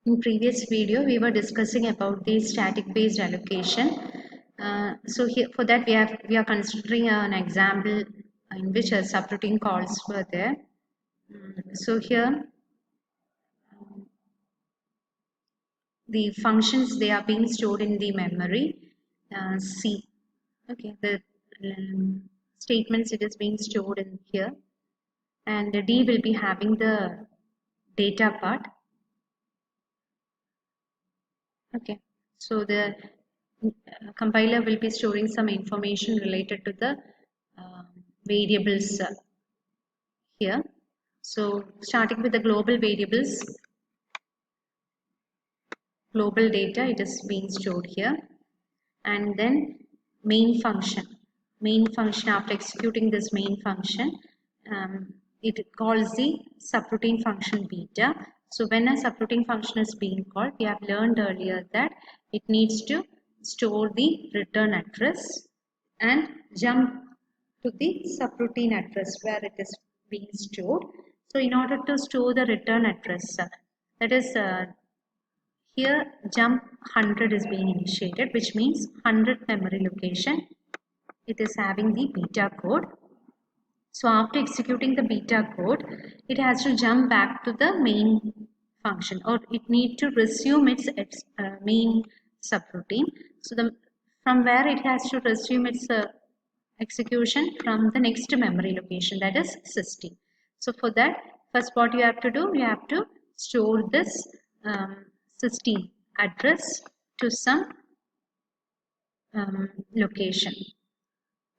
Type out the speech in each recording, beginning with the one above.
In previous video, we were discussing about the static based allocation. So here for that we are considering an example in which a subroutine calls were there. So here the functions they are being stored in the memory C. Okay, the statements it is being stored in here, and the D will be having the data part. Okay, so the compiler will be storing some information related to the variables here. So starting with the global variables, global data, it is being stored here. And then main function. Main function, after executing this main function, it calls the subroutine function beta. So when a subroutine function is being called, we have learned earlier that it needs to store the return address and jump to the subroutine address where it is being stored. So in order to store the return address, that is here jump 100 is being initiated, which means 100 memory location. It is having the beta code. So after executing the beta code, it has to jump back to the main function, or it need to resume its main subroutine. So from where it has to resume its execution from the next memory location, that is 16. So for that, first what you have to do, you have to store this 16 address to some location.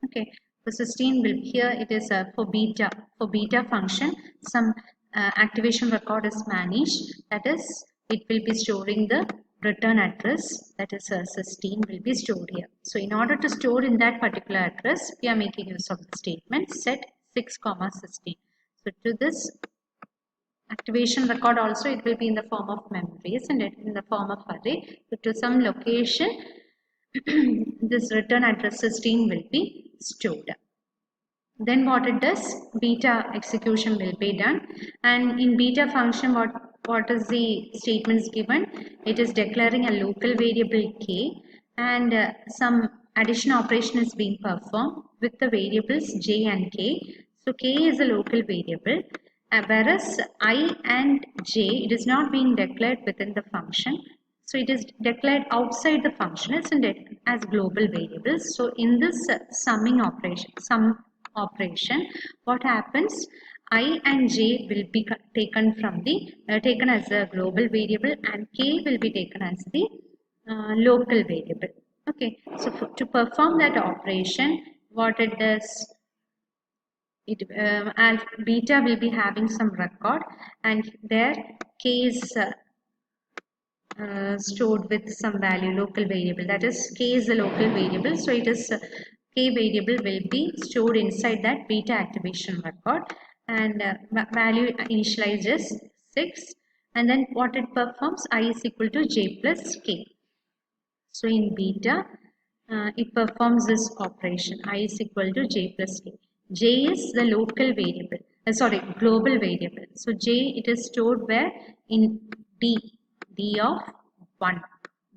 Okay, so 16 will here it is for beta function some activation record is managed, that is it will be storing the return address, that is 16 will be stored here. So in order to store in that particular address, we are making use of the statement set 6 comma 16. So to this activation record also it will be in the form of memory, isn't it, in the form of array. So to some location this return address 16 will be stored. Then what it does, beta execution will be done, and in beta function what is the statements given? It is declaring a local variable k, and some addition operation is being performed with the variables j and k. So k is a local variable, whereas I and j it is not being declared within the function. So it is declared outside the function, isn't it, as global variables. So in this summing operation, what happens? I and j will be taken from the taken as a global variable, and k will be taken as the local variable. Okay, so to perform that operation, what it does? Beta will be having some record, and there k is stored with some value, local variable, that is k is a local variable, so it is k variable will be stored inside that beta activation record, and value initialized is 6, and then what it performs, I is equal to j plus k. So in beta it performs this operation, I is equal to j plus k. J is the local variable, global variable. So j it is stored where? In d of 1,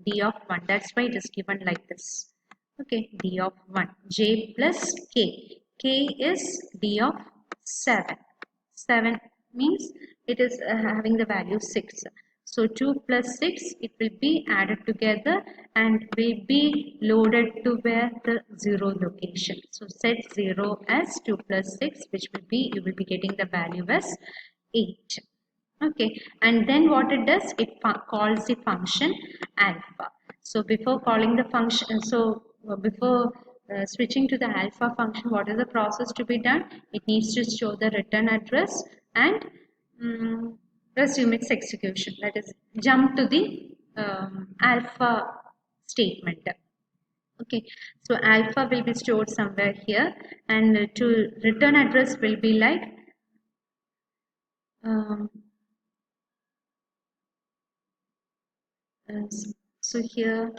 d of 1, that's why it is given like this. Okay, d of 1, j plus k is d of 7. 7 means it is having the value 6. So 2 plus 6, it will be added together and will be loaded to where? The 0 location. So set 0 as 2 plus 6, which will be, you will be getting the value as 8. Okay, and then what it does, it calls the function alpha. So before calling the function, before switching to the alpha function, what is the process to be done? It needs to show the return address and resume its execution, that is jump to the alpha statement. Okay, so alpha will be stored somewhere here, and to return address will be like so here,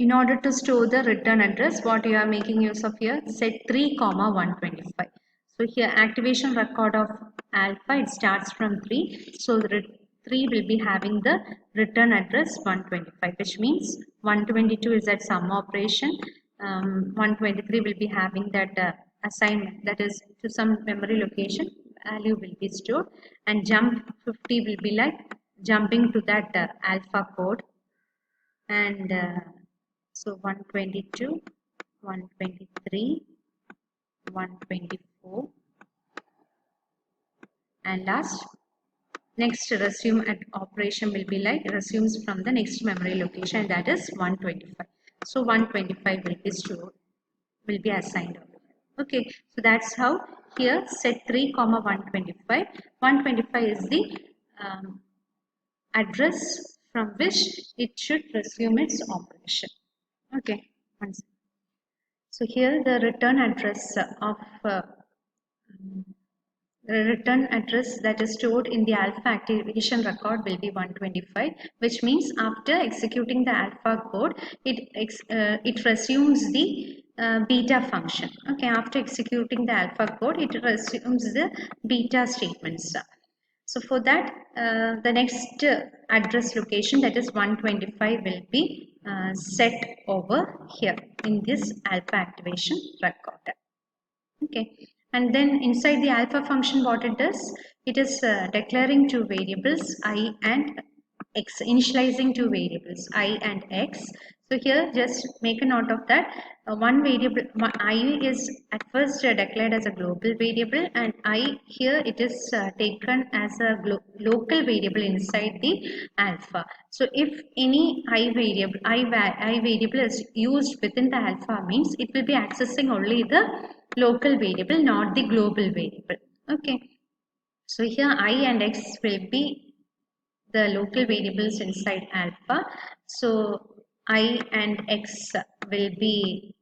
in order to store the return address, what you are making use of here, set 3 comma 125. So here activation record of alpha, it starts from 3. So 3 will be having the return address 125, which means 122 is that sum operation. 123 will be having that assignment, that is to some memory location value will be stored, and jump 50 will be like jumping to that alpha code, and so 122, 123, 124, and last next resume at operation will be like resumes from the next memory location, that is 125. So 125 will be stored, will be assigned. Okay, so that's how here set 3 comma 125. 125 is the address from which it should resume its operation. Okay, so here the return address of the return address that is stored in the alpha activation record will be 125, which means after executing the alpha code, it resumes the beta function. Okay, after executing the alpha code, it resumes the beta statements. So for that, the next address location, that is 125, will be set over here in this alpha activation record. Okay, and then inside the alpha function, what it does, it is declaring two variables I and x, initializing two variables I and x. So here just make a note of that. One variable I is at first declared as a global variable, and I here it is taken as a local variable inside the alpha. So if any I variable is used within the alpha, means it will be accessing only the local variable, not the global variable. Okay, so here I and x will be the local variables inside alpha. So I and x will be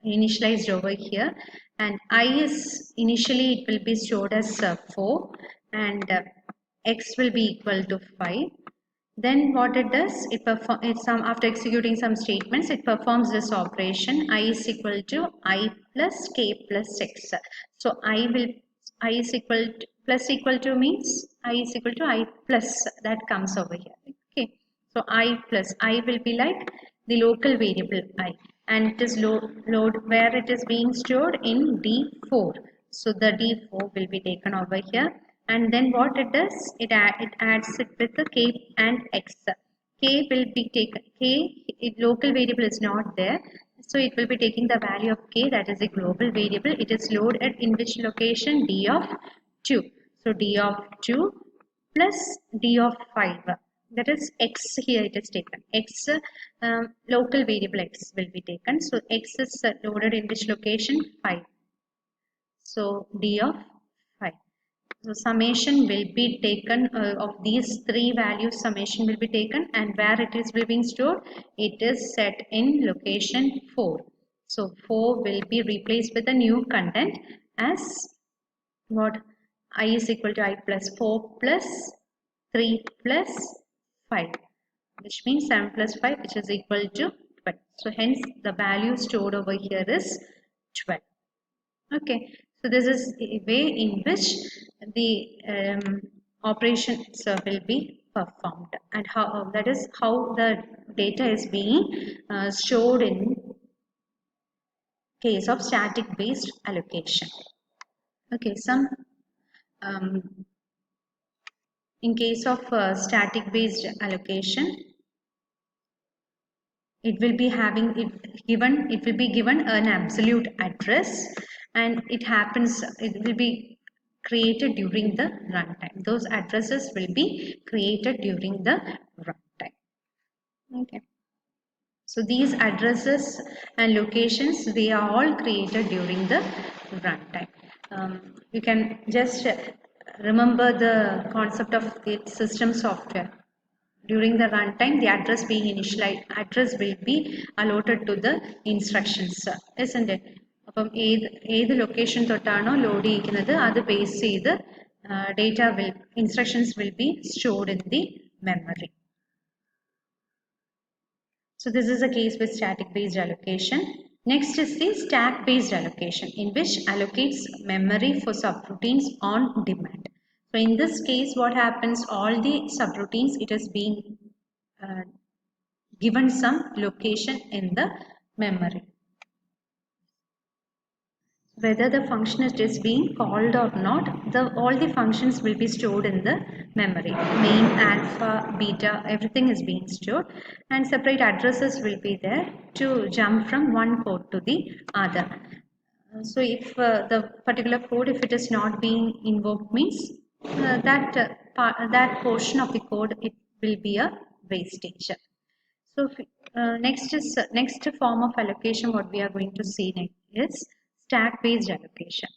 initialized over here, and I is initially it will be stored as 4, and x will be equal to 5. Then what it does, after executing some statements, it performs this operation I is equal to I plus k plus x. So I is equal to, plus equal to means I is equal to I plus, that comes over here. Okay, so I plus I will be like the local variable I, and it is load where it is being stored in D4. So the D4 will be taken over here, and then what it does, it adds it with the k and x. K will be taken, local variable is not there, so it will be taking the value of k, that is a global variable. It is loaded in which location? D of 2. So D of 2 plus D of 5, that is x, here it is taken x, local variable x will be taken. So x is loaded in which location? 5. So D of 5. So summation will be taken of these three values, summation will be taken, and where it is being stored, it is set in location 4. So 4 will be replaced with a new content as what? I is equal to I plus 4 plus 3 plus 5, which means 7 plus 5, which is equal to 12. So hence the value stored over here is 12. Okay, so this is a way in which the operations will be performed, and how that is how the data is being stored in case of static based allocation. Okay, in case of static based allocation, it will be having it will be given an absolute address, and it will be created during the runtime. Those addresses will be created during the runtime. Okay, so these addresses and locations, they are all created during the runtime. You can just remember the concept of the system software. During the runtime, the address being initialized, address will be allotted to the instructions, isn't it? അപ്പം ഏത് location തൊട്ടാണോ load ചെയ്യിക്കുന്നത് അത് base ചെയ്ത് data instructions will be stored in the memory. So this is a case with static based allocation. Next is the stack based allocation, in which allocates memory for subroutines on demand. So in this case, what happens, all the subroutines, it is being given some location in the memory. Whether the function is being called or not, all the functions will be stored in the memory. Main, alpha, beta, everything is being stored, and separate addresses will be there to jump from one code to the other. So if the particular code, if it is not being invoked, means that portion of the code, it will be a wastage. So next form of allocation, what we are going to see next is stack-based allocation.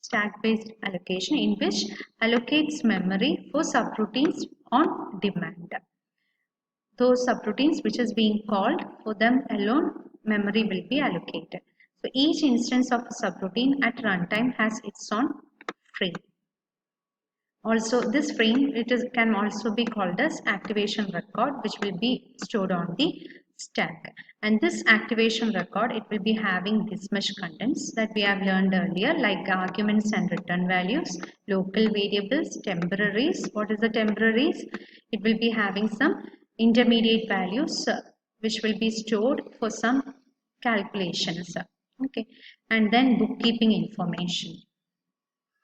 Stack-based allocation, in which allocates memory for subroutines on demand. Those subroutines which is being called, for them alone memory will be allocated. So each instance of a subroutine at runtime has its own frame. Also, this frame, can also be called as activation record, which will be stored on the stack. And this activation record, it will be having this much contents that we have learned earlier, like arguments and return values, local variables, temporaries. What is the temporaries? It will be having some intermediate values which will be stored for some calculations. Okay, and then bookkeeping information.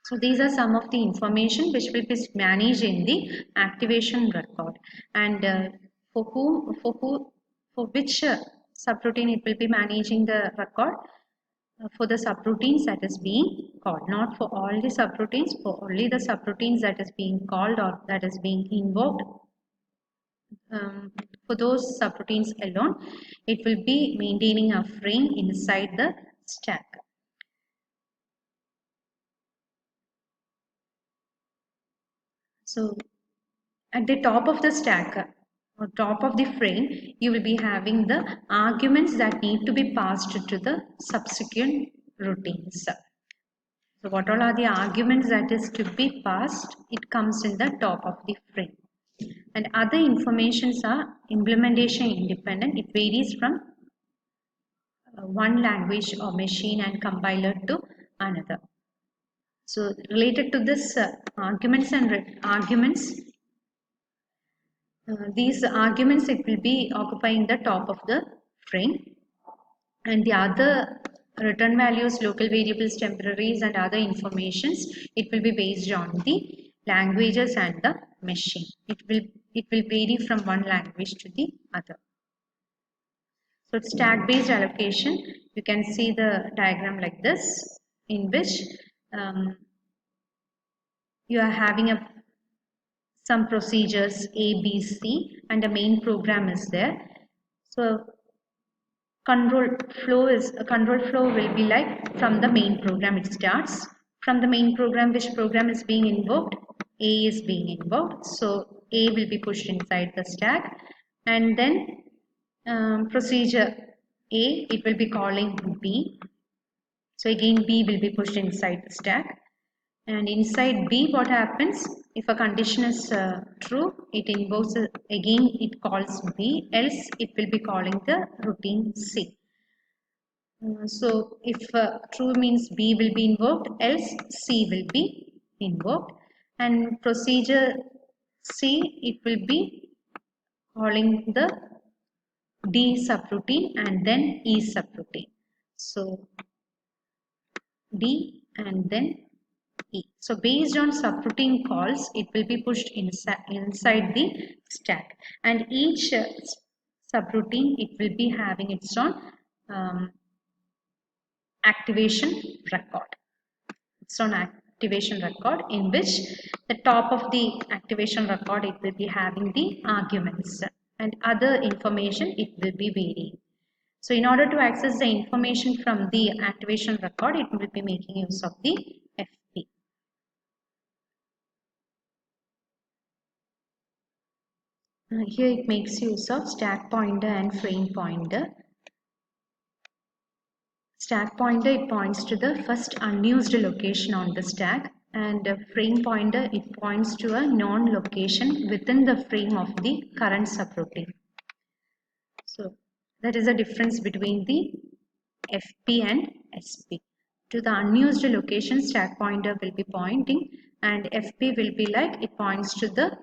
So these are some of the information which will be managed in the activation record, and for which subroutine it will be managing the record, for the subroutines that is being called, not for all the subroutines, for only the subroutines that is being called or that is being invoked. For those subroutines alone, it will be maintaining a frame inside the stack. So at the top of the stack or top of the frame, you will be having the arguments that need to be passed to the subsequent routines. So what all are the arguments that is to be passed? It comes in the top of the frame. And other informations are implementation independent. It varies from one language or machine and compiler to another. So related to this arguments and arguments, these arguments, it will be occupying the top of the frame, and the other return values, local variables, temporaries, and other informations, it will be based on the languages and the machine. It will vary from one language to the other. So it's stack-based allocation. You can see the diagram like this, in which you are having some procedures A, B, C, and a main program is there. So control flow will be like, from the main program it starts. From the main program, which program is being invoked? A is being invoked. So A will be pushed inside the stack, and then procedure A, it will be calling B. So again B will be pushed inside the stack. And inside B, what happens? If a condition is true, it invokes again, it calls B, else it will be calling the routine C. So if true means B will be invoked, else C will be invoked. And procedure C, it will be calling the D subroutine and then E subroutine. So D and then E. So based on subroutine calls, it will be pushed inside the stack, and each subroutine, it will be having its own activation record. Its own activation record, in which the top of the activation record, it will be having the arguments, and other information, it will be varying. So in order to access the information from the activation record, it will be making use of the FP. Here it makes use of stack pointer and frame pointer. Stack pointer, it points to the first unused location on the stack, and frame pointer, it points to a known location within the frame of the current subroutine. So that is the difference between the FP and SP. To the unused location, stack pointer will be pointing and FP will be like it points to the